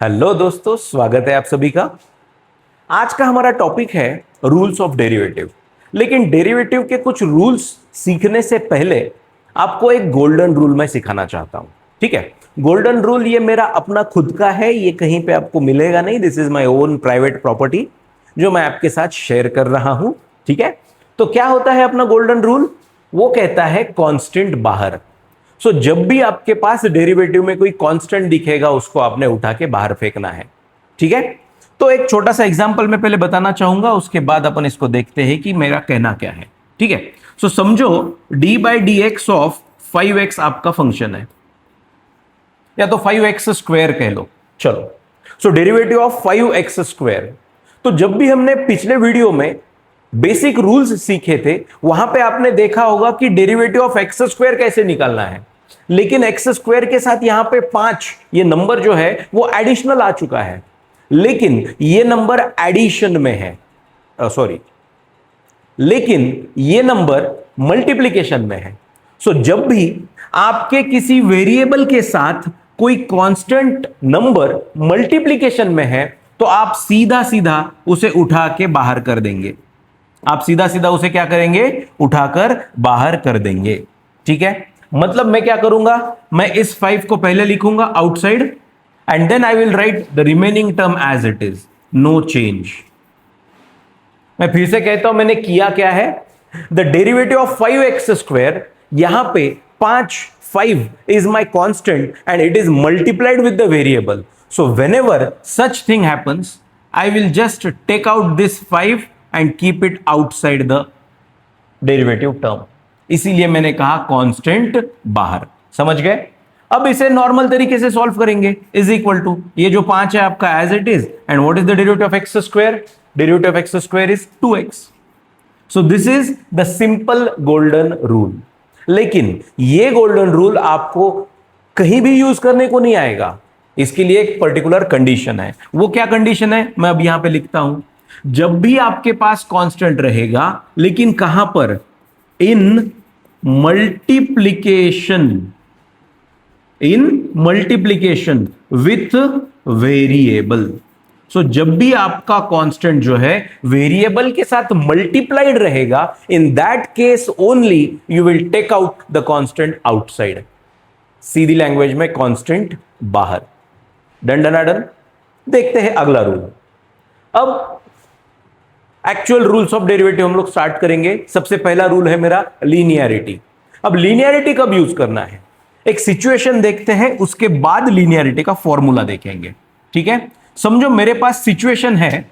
Hello दोस्तों, स्वागत है आप सभी का। आज का हमारा टॉपिक है रूल्स ऑफ डेरिवेटिव। लेकिन डेरिवेटिव के कुछ रूल्स सीखने से पहले आपको एक गोल्डन रूल मैं सिखाना चाहता हूं। ठीक है, गोल्डन रूल ये मेरा अपना खुद का है, ये कहीं पे आपको मिलेगा नहीं। This is my own private property जो मैं आपके साथ शेयर कर रहा हूं। ठीक है, तो क्या होता है अपना गोल्डन रूल? वो कहता है कांस्टेंट बाहर। सो जब भी आपके पास डेरिवेटिव में कोई कांस्टेंट दिखेगा उसको आपने उठा के बाहर फेंकना है। ठीक है, तो एक छोटा सा एग्जांपल मैं पहले बताना चाहूंगा, उसके बाद अपन इसको देखते हैं कि मेरा कहना क्या है। ठीक है, सो समझो D by D x of 5x आपका फंक्शन है, या तो 5x स्क्वायर कह लो। चलो, सो डेरिवेटिव ऑफ 5x स्क्वायर। तो जब भी हमने पिछले वीडियो में बेसिक रूल्स सीखे थे वहां पे आपने देखा होगा कि डेरिवेटिव ऑफ एक्स स्क्वायर कैसे निकालना है। लेकिन एक्स स्क्वायर के साथ यहां पे 5 ये नंबर जो है वो एडिशनल आ चुका है, लेकिन ये नंबर एडिशन में है, सॉरी, लेकिन ये नंबर मल्टीप्लिकेशन में है। सो जब भी आपके किसी वेरिएबल के साथ कोई कांस्टेंट नंबर मल्टीप्लिकेशन में है तो आप सीधा सीधा उसे उठा के बाहर कर देंगे। आप सीधा सीधा उसे क्या करेंगे? उठाकर बाहर कर देंगे। ठीक है, मतलब मैं क्या करूंगा, मैं इस 5 को पहले लिखूंगा outside and then I will write the remaining term as it is, no change. मैं फिर से कहता हूं मैंने किया क्या है। The derivative of 5x square, यहां पे 5 is my constant and it is multiplied with the variable. So whenever such thing happens I will just take out this 5 and keep it outside the derivative term. इसीलिए मैंने कहा constant बाहर। समझ गए? अब इसे नॉर्मल तरीके से सॉल्व करेंगे। इज इक्वल टू ये जो 5 है आपका as it is, and what is the derivative of x square? Derivative of x square is 2x। So this is the simple golden rule. लेकिन ये गोल्डन रूल आपको कहीं भी यूज करने को नहीं आएगा। इसके लिए एक पर्टिकुलर कंडीशन है। वो क्या कंडीशन है मैं अब यहां पे लिखता हूं। जब भी आपके पास कांस्टेंट रहेगा, लेकिन कहां पर? In multiplication with variable. So जब भी आपका कांस्टेंट जो है वेरिएबल के साथ मल्टीप्लाइड रहेगा, in that case only you will take out the constant outside. सीधी लैंग्वेज में कांस्टेंट बाहर। Done done done. देखते हैं अगला रूल। अब एक्चुअल रूल्स ऑफ डेरिवेटिव हम लोग स्टार्ट करेंगे। सबसे पहला रूल है मेरा लीनियरिटी। अब लीनियरिटी कब यूज करना है, एक सिचुएशन देखते हैं, उसके बाद लीनियरिटी का फॉर्मूला देखेंगे। ठीक है, समझो मेरे पास सिचुएशन है,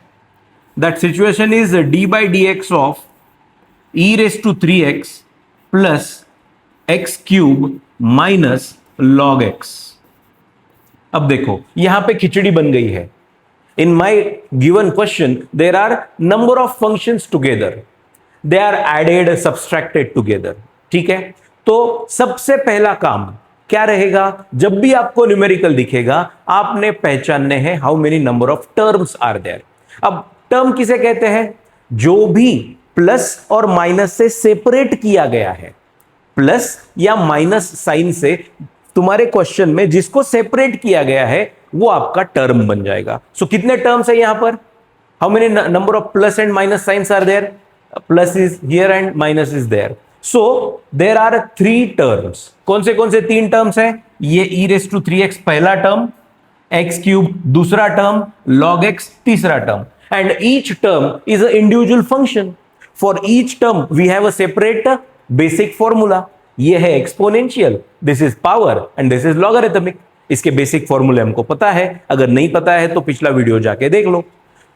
that situation is d by D x of e raise to 3x plus x cube minus log x. अब देखो यहां पे खिचड़ी बन गई है। In my given question, there are number of functions together. They are added, subtracted together. ठीक है, तो सबसे पहला काम क्या रहेगा? जब भी आपको न्यूमेरिकल दिखेगा आपने पहचानने हैं how many number of terms are there. अब टर्म किसे कहते हैं? जो भी प्लस और माइनस से सेपरेट किया गया है। प्लस या माइनस साइन से तुम्हारे क्वेश्चन में जिसको सेपरेट किया गया है वो आपका टर्म बन जाएगा। सो कितने टर्म्स है यहां पर? How many number of plus and minus signs are there? Plus is here and minus is there. So there are 3 terms. कौन से 3 टर्म्स है? ये ई रेस टू 3x पहला टर्म, एक्स क्यूब दूसरा टर्म, लॉग एक्स तीसरा term, and each term is a individual function. For each term we have a separate basic formula. ये है exponential, this is power and this is logarithmic. इसके basic फॉर्मूले हमको पता है, अगर नहीं पता है तो पिछला वीडियो जाके देख लो।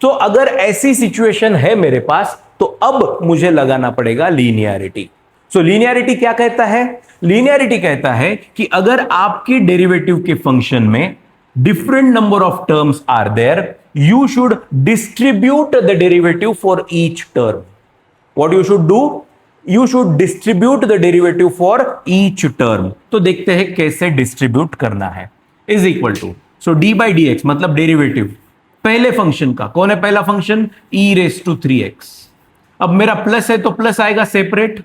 तो अगर ऐसी सिचुएशन है मेरे पास तो अब मुझे लगाना पड़ेगा लीनियरिटी। सो लीनियरिटी क्या कहता है? लीनियरिटी कहता है कि अगर आपके डेरिवेटिव के फंक्शन में different number of terms are there, you should distribute the derivative for each term. What you should do? You should distribute the derivative for each term. तो देखते हैं कैसे डिस्ट्रीब्यूट करना है। Is equal to, so D by D x मतलब derivative पहले function का। कौन है पहला function? E raise to 3x। अब मेरा प्लस है तो प्लस आएगा सेपरेट।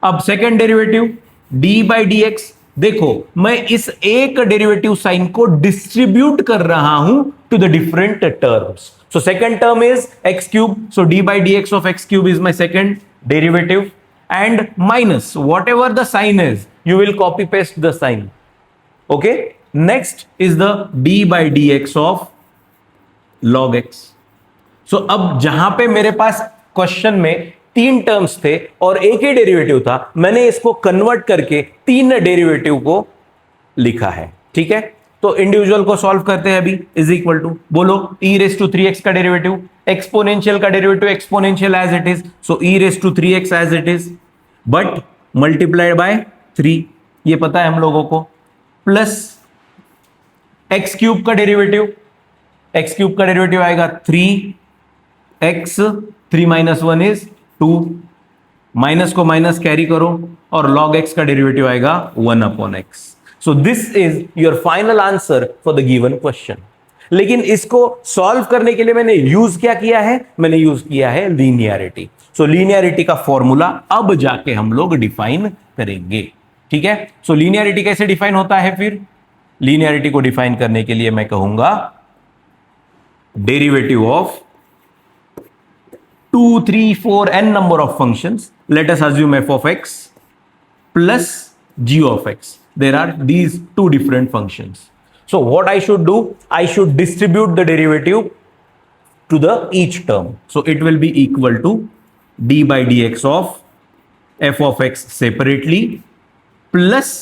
अब second derivative D by D x देखो मैं इस एक डेरिवेटिव साइन को डिस्ट्रीब्यूट कर रहा हूं to the different terms. So second term is X cube, so D by D x of x cube is my second derivative, and minus whatever the sign is, you will copy paste the sign. Okay, next is the D by D x of log X. So अब जहां पे मेरे पास question में तीन terms थे और एक ही derivative था, मैंने इसको कन्वर्ट करके तीन डेरिवेटिव को लिखा है. ठीक है, तो इंडिविजुअल को सॉल्व करते हैं अभी. इज इक्वल टू, बोलो, e रेस टू 3x का डेरिवेटिव, एक्सपोनेंशियल का derivative exponential as it is, so e raise to 3x as it is, but multiplied by 3, ये पता है हम लोगों को, प्लस एक्स क्यूब का डेरिवेटिव, एक्स क्यूब का डेरिवेटिव आएगा 3x, 3 माइनस 1 इज 2, माइनस को माइनस कैरी करो, और log x का डेरिवेटिव आएगा 1 upon x. So this is your final answer for the given question. लेकिन इसको सॉल्व करने के लिए मैंने यूज क्या किया है, मैंने यूज किया है लीनियरिटी. सो लीनियरिटी का फॉर्मूला अब जाके हम लोग डिफाइन करेंगे. ठीक है, सो लीनियरिटी कैसे डिफाइन होता है? फिर लीनियरिटी को डिफाइन करने के लिए मैं कहूंगा derivative of 2, 3, 4 n number of functions, let us assume f of x plus g of x. There are these two different functions. So what I should do, I should distribute the derivative to the each term. So it will be equal to d by dx of f of x separately plus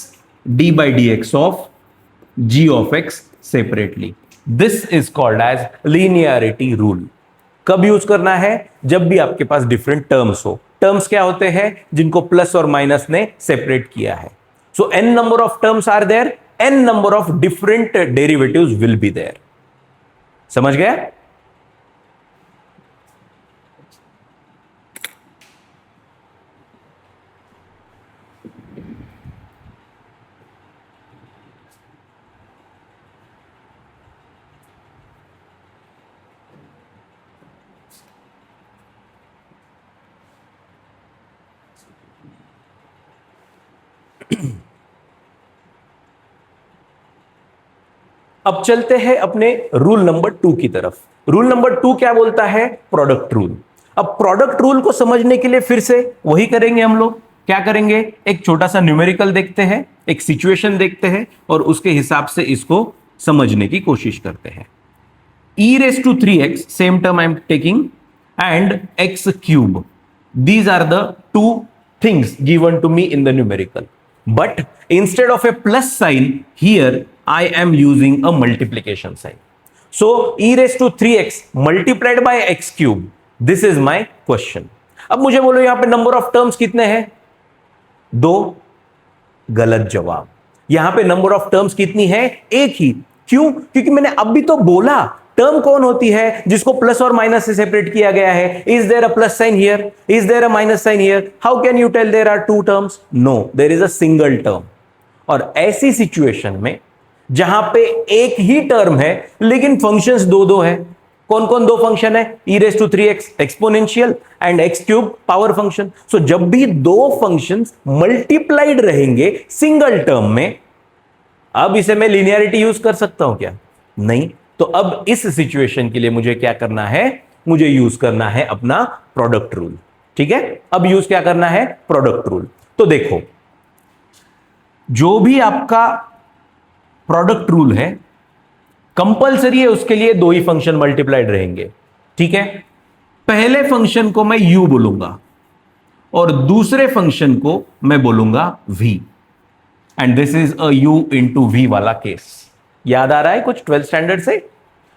d by dx of g of x separately. This is called as linearity rule. कब use करना है? जब भी आपके पास different terms हो. Terms क्या होते हैं? जिनको प्लस और माइनस ने सेपरेट किया है. So n number of terms are there, n number of different derivatives will be there. समझ गया? अब चलते हैं अपने रूल नंबर 2 की तरफ. रूल नंबर 2 क्या बोलता है? Product rule. अब प्रोडक्ट रूल को समझने के लिए फिर से वही करेंगे हम लोग. क्या करेंगे? एक छोटा सा न्यूमेरिकल देखते हैं, एक सिचुएशन देखते हैं और उसके हिसाब से इसको समझने की कोशिश करते हैं. e raised to 3x, same term I am taking, and x cube. These are the two things given to me in the numerical. But instead of a plus sign, here I am using a multiplication sign. So e raised to 3x multiplied by x cube. This is my question. अब मुझे बोलो यहां पे number of terms कितने हैं? 2. गलत जवाब. यहां पे नंबर ऑफ टर्म्स कितनी है? एक ही. क्यों? क्योंकि मैंने अभी तो बोला टर्म कौन होती है जिसको प्लस और माइनस से सेपरेट किया गया है. Is there a plus sign here? Is there a minus sign here? How can you tell there are two terms? No, there is a single term. और ऐसी सिचुएशन में जहां पे एक ही टर्म है लेकिन फंक्शंस दो दो है. कौन कौन दो फंक्शन है? e raised to 3x exponential and x cube power function. So जब भी दो फंक्शंस मल्टीप्लाइड रहेंगे सिंगल टर्म में, अब इसे मैं लिनियरिटी यूज कर सकता हूं क्या? नहीं. तो अब इस सिचुएशन के लिए मुझे क्या करना है? मुझे यूज करना है अपना प्रोडक्ट रूल. ठीक है, अब यूज क्या करना है? Product rule. तो देखो, जो भी आपका प्रोडक्ट रूल है कंपलसरी है, उसके लिए दो ही फंक्शन मल्टीप्लाइड रहेंगे. ठीक है, पहले फंक्शन को मैं u बोलूंगा और दूसरे फंक्शन को मैं बोलूंगा v. And this is a u into v वाला केस. याद आ रहा है कुछ 12th स्टैंडर्ड से?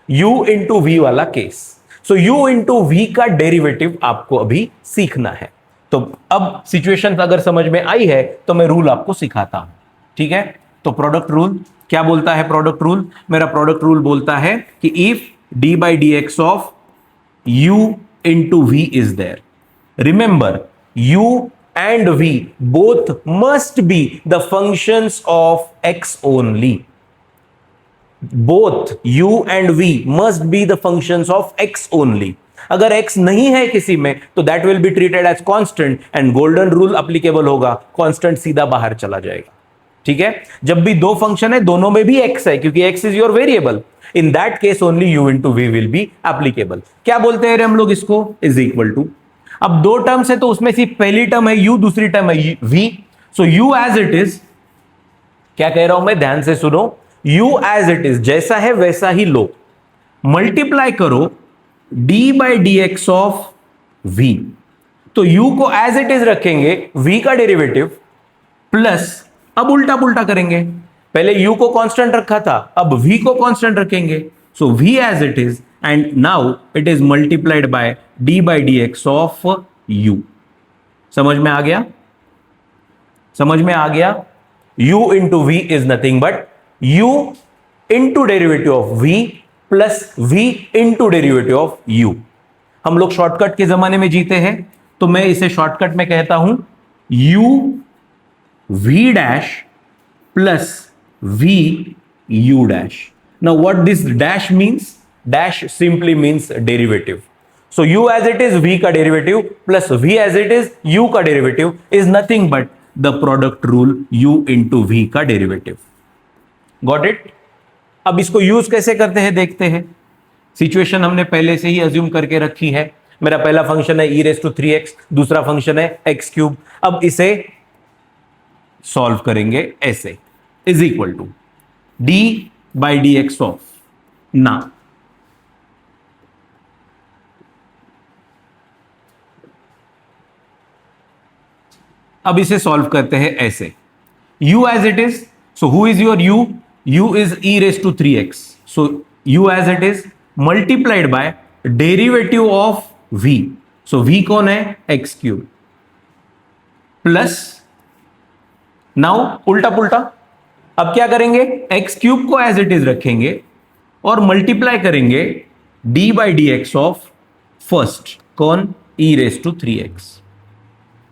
u इंटू वी वाला case. So u into v का डेरिवेटिव आपको अभी सीखना है. तो अब सिचुएशन अगर समझ में आई है तो मैं रूल आपको सिखाता हूं. ठीक है, तो प्रोडक्ट रूल क्या बोलता है? प्रोडक्ट रूल, मेरा प्रोडक्ट रूल बोलता है कि if d by dx of u into v is there, remember u and v both must be the functions of x only. Both u and v must be the functions of x only. अगर x नहीं है किसी में तो that will be treated as constant and golden rule applicable होगा. constant सीधा बाहर चला जाएगा. ठीक है, जब भी दो फंक्शन है दोनों में भी x है, क्योंकि x is your variable, in that case only u into v will be applicable. क्या बोलते हैं हम लोग इसको, इज इक्वल टू, अब दो टर्म्स है तो उसमें से पहली टर्म है u, दूसरी टर्म है v, so u as it is, क्या कह रहा हूं मैं, ध्यान से सुनो, u एज इट इज, जैसा है वैसा ही लो, मल्टीप्लाई करो d by D x of v, तो u को एज इट इज रखेंगे, v का डेरिवेटिव, प्लस अब उल्टा पुल्टा करेंगे, पहले u को कांस्टेंट रखा था, अब v को कांस्टेंट रखेंगे, so v as it is and now it is multiplied by d by D x of u। समझ में आ गया, समझ में आ गया, u into v is nothing but u into derivative of v plus v into derivative of u। हम लोग shortcut के जमाने में जीते हैं, तो मैं इसे शॉर्टकट में कहता हूं u v dash plus v u dash. Now what this dash means, dash simply means derivative, so u as it is v का derivative plus v as it is u का derivative is nothing but the product rule u into v का derivative. Got it. अब इसको use कैसे करते हैं देखते हैं। सिचुएशन हमने पहले से ही अज्यूम करके रखी है, मेरा पहला फंक्शन है e रेस टू 3x, दूसरा फंक्शन है x क्यूब, अब इसे सॉल्व करेंगे ऐसे, is equal to d by D x of, ना अब इसे सॉल्व करते हैं ऐसे, u as it is, so who is your u, u is e raise to 3x, so u as it is multiplied by derivative of v, so v कौन है, x cube, plus now उल्टा पुल्टा, अब क्या करेंगे, x cube को as it is रखेंगे और मल्टीप्लाई करेंगे d by D x of first कौन, e रेस टू 3x,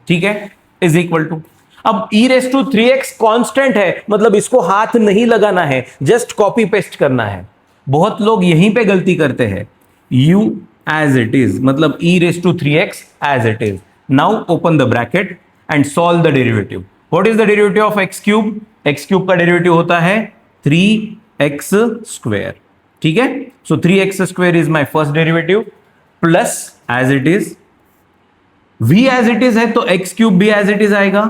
ठीक है, इज इक्वल टू, अब e raise to 3x constant है, मतलब इसको हाथ नहीं लगाना है, जस्ट कॉपी पेस्ट करना है। बहुत लोग यहीं पे गलती करते हैं, u एज इट इज मतलब e raise to 3x as it is, now open the bracket and solve the derivative. What is the derivative of x cube, x cube का डेरिवेटिव होता है 3x स्क्वायर, ठीक है, so 3x square is my first derivative, plus as it is v as it is है तो x cube भी as it is आएगा,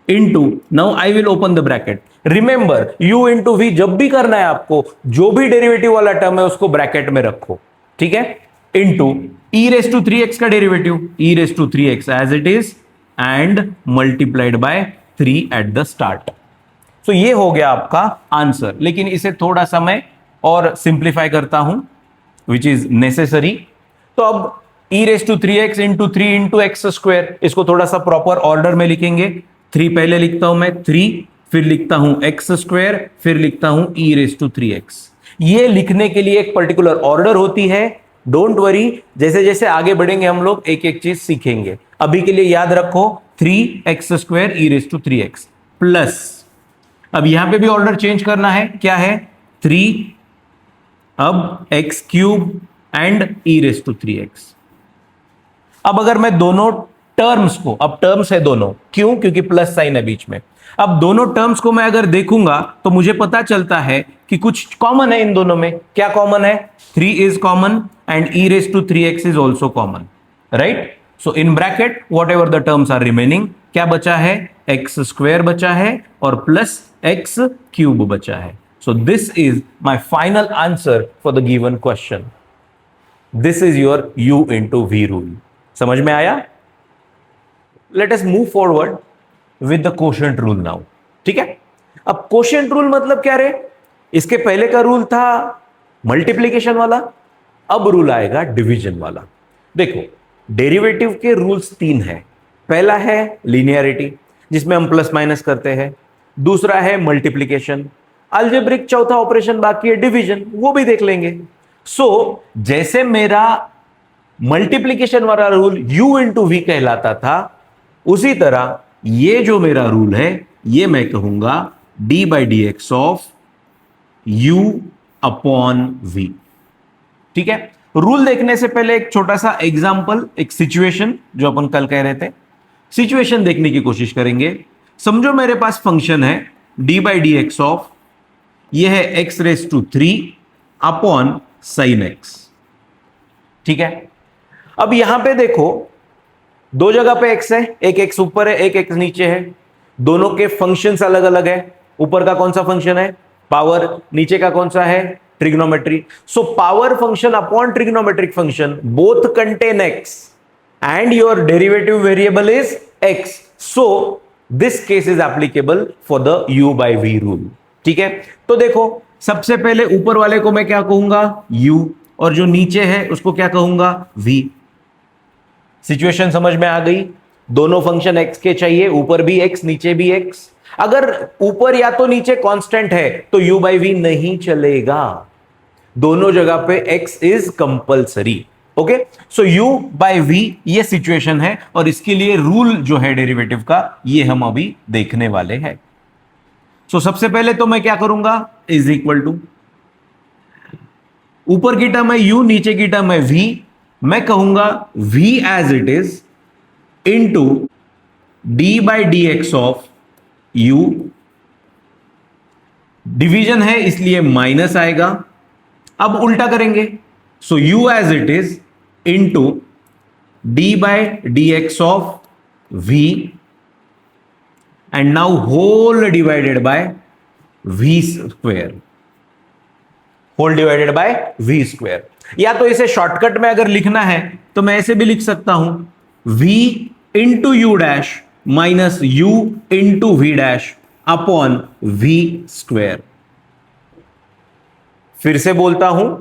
into, now I will open the bracket, remember u into v जब भी करना है आपको, जो भी डेरिवेटिव वाला टर्म है उसको ब्रैकेट में रखो, ठीक है, into e raise to 3x का derivative, e raise to 3x as it is and multiplied by 3 at the start. So ये हो गया आपका आंसर, लेकिन इसे थोड़ा सा मैं और सिंप्लीफाई करता हूं विच इज नेसेसरी। तो अब e raise to 3x into 3 into x square, इसको थोड़ा सा प्रॉपर ऑर्डर में लिखेंगे, 3 पहले लिखता हूं मैं 3, फिर लिखता हूं एक्स स्क्वायर, फिर लिखता हूं e रेस टू 3x। ये लिखने के लिए एक पर्टिकुलर ऑर्डर होती है, डोंट वरी, जैसे जैसे आगे बढ़ेंगे हम लोग एक एक चीज सीखेंगे। अभी के लिए याद रखो 3x square e raise to 3x plus, अब यहां पे भी ऑर्डर चेंज करना है, क्या है 3, अब x cube and e raise to 3x। अब अगर मैं दोनों टर्म्स को, अब टर्म्स है दोनों, क्यों, क्योंकि प्लस साइन है बीच में, अब दोनों टर्म्स को मैं अगर देखूंगा तो मुझे पता चलता है कि कुछ कॉमन है इन दोनों में। क्या कॉमन है, 3 is common and e raise to 3x is also common, right. So in bracket whatever the terms are remaining, क्या बचा है, एक्स स्क्वायर बचा है और प्लस एक्स क्यूब बचा है। सो this is my final answer for the given question. This is your u into v rule. समझ में आया। Let us move forward with the quotient rule now, ठीक है। अब कोशेंट रूल मतलब क्या रे, इसके पहले का रूल था मल्टीप्लीकेशन वाला, अब रूल आएगा डिवीजन वाला। देखो डेरिवेटिव के रूल्स 3 है, पहला है लीनियरिटी जिसमें हम प्लस माइनस करते हैं, दूसरा है मल्टीप्लीकेशन, अलजेब्रिक चौथा ऑपरेशन बाकी है डिवीजन, वो भी देख लेंगे। सो जैसे मेरा मल्टीप्लीकेशन वाला रूल u इंटू वी कहलाता था, उसी तरह ये जो मेरा रूल है ये मैं कहूंगा d by D x of u upon v, ठीक है। रूल देखने से पहले एक छोटा सा एग्जांपल, एक सिचुएशन जो अपन कल कह रहे थे, सिचुएशन देखने की कोशिश करेंगे। समझो मेरे पास फंक्शन है d by D x of, यह है x raise to 3 upon sine x. ठीक है, अब यहां पे देखो दो जगह पे एक्स है, एक एक्स ऊपर है एक एक्स नीचे है, दोनों के फंक्शंस अलग अलग है। ऊपर का कौन सा फंक्शन है? पावर। नीचे का कौन सा है? Trigonometry. So power function upon trigonometric function both contain x and your derivative variable is x, so this case is applicable for the u by v rule। ठीक है, तो देखो सबसे पहले ऊपर वाले को मैं क्या कहूंगा? u, और जो नीचे है उसको क्या कहूंगा? v। सिचुएशन समझ में आ गई? दोनों फंक्शन x के चाहिए, ऊपर भी x नीचे भी x। अगर ऊपर या तो नीचे कांस्टेंट है तो u by v नहीं चलेगा, दोनों जगह पे x is compulsory. Okay, so u by v ये सिचुएशन है, और इसके लिए रूल जो है डेरिवेटिव का ये हम अभी देखने वाले हैं। सो सबसे पहले तो मैं क्या करूंगा? इज इक्वल टू, ऊपर की टर्म है u, नीचे की टर्म है v, मैं कहूंगा v as it is into d by D x of u। Division है इसलिए माइनस आएगा, अब उल्टा करेंगे। So u as it is into d by D x of v, and now whole divided by v square, whole divided by v square. या तो इसे shortcut में अगर लिखना है तो मैं ऐसे भी लिख सकता हूं, v into u dash minus u into v dash upon v square. फिर से बोलता हूं,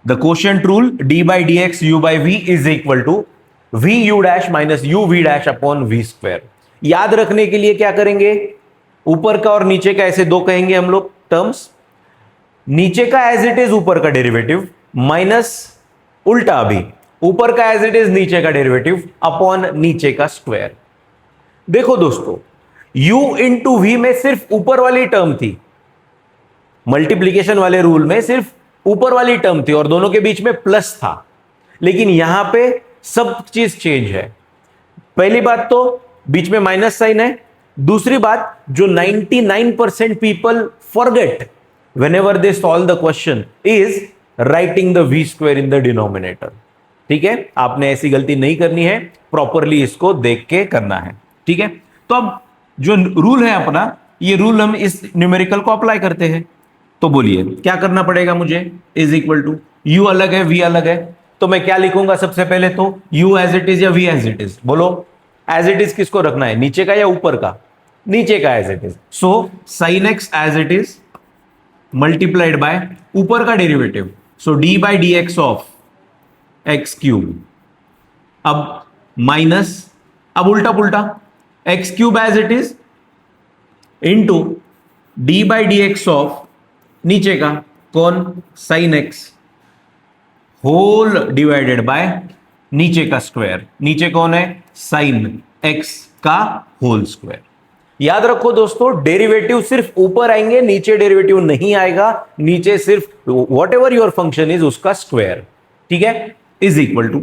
the quotient rule d by D x u by v is equal to v u dash minus u v dash upon v square. याद रखने के लिए क्या करेंगे? ऊपर का और नीचे का ऐसे दो कहेंगे हम लोग टर्म्स, नीचे का एज इट इज ऊपर का डेरिवेटिव माइनस उल्टा भी ऊपर का एज इट इज नीचे का डेरिवेटिव अपॉन नीचे का स्क्वायर। देखो दोस्तों, u इंटू वी में सिर्फ ऊपर वाली टर्म थी, मल्टीप्लीकेशन वाले रूल में सिर्फ ऊपर वाली टर्म थी और दोनों के बीच में प्लस था, लेकिन यहां पे सब चीज चेंज है। पहली बात तो बीच में माइनस साइन है, दूसरी बात जो 99% people forget whenever they solve the question is writing the v square in the denominator. ठीक है, आपने ऐसी गलती नहीं करनी है, प्रॉपरली इसको देख के करना है। ठीक है, तो अब जो रूल है अपना, ये रूल हम इस न्यूमेरिकल को अप्लाई करते हैं। तो बोलिए क्या करना पड़ेगा मुझे? इज इक्वल टू u अलग है v अलग है, तो मैं क्या लिखूंगा? सबसे पहले तो u एज इट इज या v एज इट इज? बोलो, एज इट इज किसको रखना है, नीचे का या ऊपर का? नीचे का as it is. So sine x as it is multiplied by ऊपर का derivative, so d by D x of x cube, अब माइनस, अब उल्टा पुल्टा x cube as it is into d by D x of नीचे का कौन? Sine x whole divided by नीचे का स्क्वायर, नीचे कौन है? साइन एक्स का होल स्क्वायर। याद रखो दोस्तों, डेरिवेटिव सिर्फ ऊपर आएंगे, नीचे डेरिवेटिव नहीं आएगा, नीचे सिर्फ what ever your function is उसका स्क्वायर। ठीक है, इज इक्वल टू,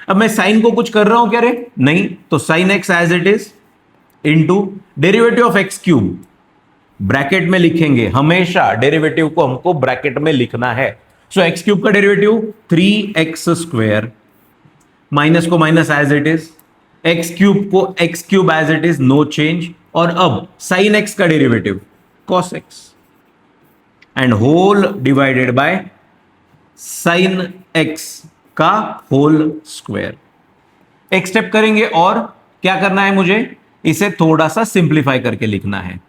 अब मैं साइन को कुछ कर रहा हूं क्या रे? नहीं, तो sine x as it is into derivative of x cube, bracket में लिखेंगे, हमेशा डेरिवेटिव को हमको ब्रैकेट में लिखना है। सो एक्स क्यूब का डेरिवेटिव 3x स्क्वायर, माइनस को minus as it is, X cube को X cube as it is, no change, और अब साइन एक्स का derivative cos x and whole divided by sine x का whole square. एक step करेंगे और क्या करना है मुझे? इसे थोड़ा सा सिंप्लीफाई करके लिखना है।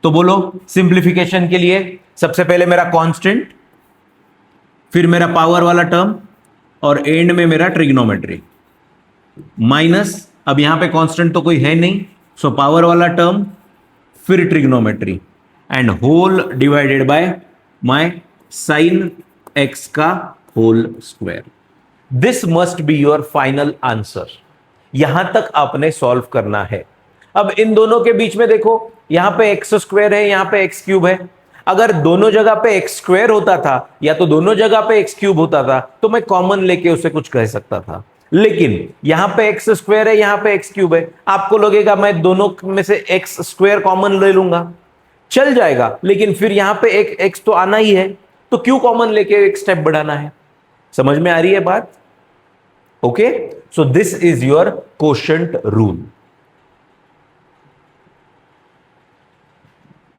तो बोलो, सिंप्लीफिकेशन के लिए सबसे पहले मेरा कांस्टेंट, फिर मेरा पावर वाला टर्म, और एंड में मेरा ट्रिग्नोमेट्री माइनस, अब यहां पे कांस्टेंट तो कोई है नहीं, सो पावर वाला टर्म, फिर trigonometry and whole divided by my sine x का whole square. This must be your final answer. यहां तक आपने सॉल्व करना है। अब इन दोनों के बीच में देखो, यहां पे एक्स स्क्वायर है, यहां पे एक्स क्यूब है। अगर दोनों जगह पे एक्स स्क्वायर होता था या तो दोनों जगह पे एक्स क्यूब होता था तो मैं कॉमन लेके उसे कुछ कह सकता था, लेकिन यहां पे एक्स स्क्वायर है, यहां पे एक्स क्यूब है, आपको लगेगा मैं दोनों में से एक्स स्क्वायर कॉमन ले लूंगा, चल जाएगा, लेकिन फिर यहां पे एक एक्स तो आना ही है, तो क्यों कॉमन लेके एक स्टेप बढ़ाना है? समझ में आ रही है बात? Okay, so this is your quotient rule.